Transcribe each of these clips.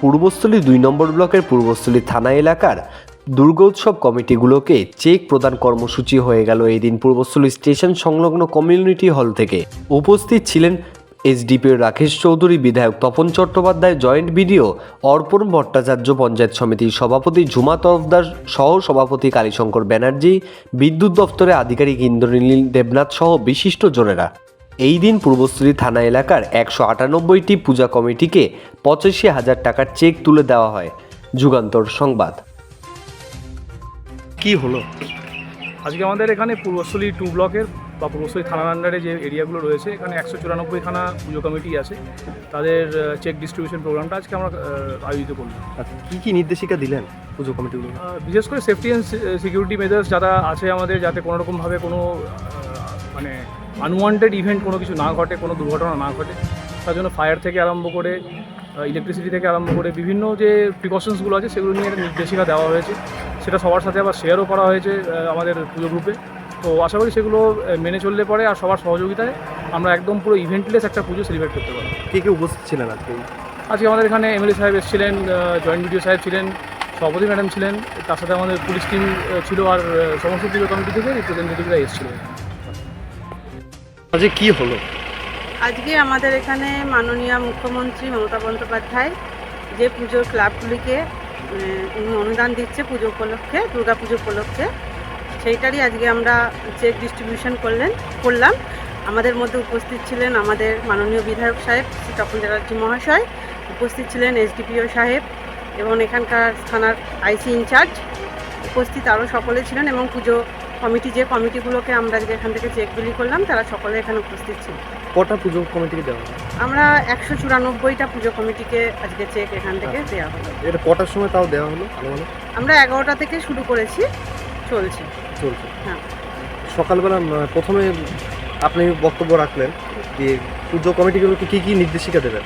পূর্বস্থলী ২ নম্বর ব্লকের পূর্বস্থলী থানা এলাকার দুর্গোৎসব কমিটিগুলোকে চেক প্রদান কর্মসূচি হয়ে গেল এই দিন পূর্বস্থলী স্টেশন সংলগ্ন কমিউনিটি হল থেকে। উপস্থিত ছিলেন এসডিপিও রাকেশ চৌধুরী, বিধায়ক তপন চট্টোপাধ্যায়, জয়েন্ট বিডিও অর্পণ ভট্টাচার্য, পঞ্চায়েত সমিতির সভাপতি ঝুমা তরফদার, সহ সভাপতি কালীশঙ্কর ব্যানার্জি, বিদ্যুৎ দপ্তরের আধিকারিক ইন্দ্রনীল দেবনাথ সহ বিশিষ্টজনেরা। এই দিন পূর্বস্থলী থানা এলাকার ১৯৮টি পূজা কমিটিকে ৮৫,০০০ টাকার চেক তুলে দেওয়া হয়। যুগান্তর সংবাদ। কি হলো আজকে আমাদের এখানে পূর্বস্থলী 2 ব্লকের বা পূর্বস্থলী থানার আন্ডারে যে এরিয়াগুলো রয়েছে, এখানে ১৯৪খানা পুজো কমিটি আছে, তাদের চেক ডিস্ট্রিবিউশন প্রোগ্রামটা আজকে আমরা আয়োজিত করলাম। আচ্ছা, কি নির্দেশিকা দিলেন পুজো কমিটিগুলো? বিশেষ করে সেফটি অ্যান্ড সিকিউরিটি মেজার্স যারা আছে আমাদের, যাতে কোনোরকমভাবে কোনো মানে আনওয়ান্টেড ইভেন্ট কোনো কিছু না ঘটে, কোনো দুর্ঘটনা না ঘটে, তার জন্য ফায়ার থেকে আরম্ভ করে ইলেকট্রিসিটি থেকে আরম্ভ করে বিভিন্ন যে প্রিকশনসগুলো আছে সেগুলো নিয়ে নির্দেশিকা দেওয়া হয়েছে। সেটা সবার সাথে আবার শেয়ারও করা হয়েছে আমাদের পুজো গ্রুপে। তো আশা করি সেগুলো মেনে চললে পরে আর সবার সহযোগিতায় আমরা একদম পুরো ইভেন্টলেস একটা পুজো সেলিব্রেট করতে পারবো। কে উপস্থিত ছিলেন আজকে? আজকে আমাদের এখানে এমএলএ সাহেব এসেছিলেন, জয়েন্ট বিডিও সাহেব ছিলেন, সভাপতি ম্যাডাম ছিলেন, তার সাথে আমাদের পুলিশ টিম ছিল, আর সমস্ত পুজো কমিটি থেকে রিপ্রেজেন্টেটিভরা এসেছিলেন। আজকে কি হলো? আজকে আমাদের এখানে মাননীয় মুখ্যমন্ত্রী মমতা বন্দ্যোপাধ্যায় যে পুজোর ক্লাবগুলিকে অনুদান দিচ্ছে পুজো উপলক্ষে, দুর্গা পুজো উপলক্ষে, সেইটারই আজকে আমরা চেক ডিস্ট্রিবিউশন করলাম। আমাদের মধ্যে উপস্থিত ছিলেন আমাদের মাননীয় বিধায়ক সাহেব শ্রী তপন চ্যাটার্জি মহাশয়, উপস্থিত ছিলেন এসডিপিও সাহেব এবং এখানকার থানার আইসি ইনচার্জ, উপস্থিত আরও সকলে ছিলেন, এবং পুজো কমিটি যে কমিটিগুলোকে আমরা আজকে এখান থেকে চেক বিলি করলাম তারা সকলে এখানে উপস্থিত ছিল। কটা পুজো কমিটিকে দেওয়া হলো? আমরা ১৯৪টা পুজো কমিটিকে আজকে চেক এখান থেকে দেওয়া হলো। এটা কটার সময় তাও দেওয়া হলো? আমরা ১১টা থেকে শুরু করেছি, চলছে। হ্যাঁ, সকালবেলা প্রথমে আপনি বক্তব্য রাখলেন যে পুজো কমিটিগুলোকে কী নির্দেশিকা দেবেন?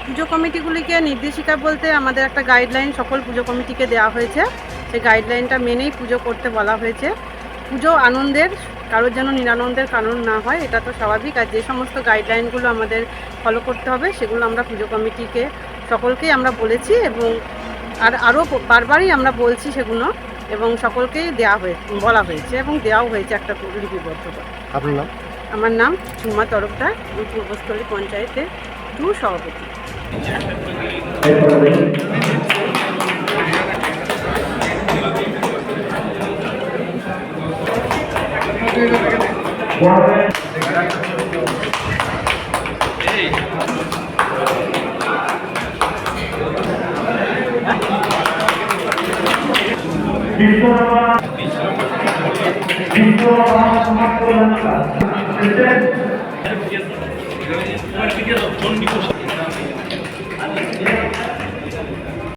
পুজো কমিটিগুলিকে নির্দেশিকা বলতে আমাদের একটা গাইডলাইন সকল পুজো কমিটিকে দেওয়া হয়েছে। সেই গাইডলাইনটা মেনেই পুজো করতে বলা হয়েছে। পুজো আনন্দের, কারোর যেন নিরানন্দের কারণ না হয়, এটা তো স্বাভাবিক। আর যে সমস্ত গাইডলাইনগুলো আমাদের ফলো করতে হবে সেগুলো আমরা পুজো কমিটিকে সকলকেই আমরা বলেছি, এবং আরও বারবারই আমরা বলছি সেগুলো, এবং সকলকেই বলা হয়েছে এবং দেওয়াও হয়েছে একটা লিপিবদ্ধ করে। আপনার নাম? আমার নাম ঝুমা তরফদার, পূর্বস্থলী পঞ্চায়েতে 2 সভাপতি। Gracias.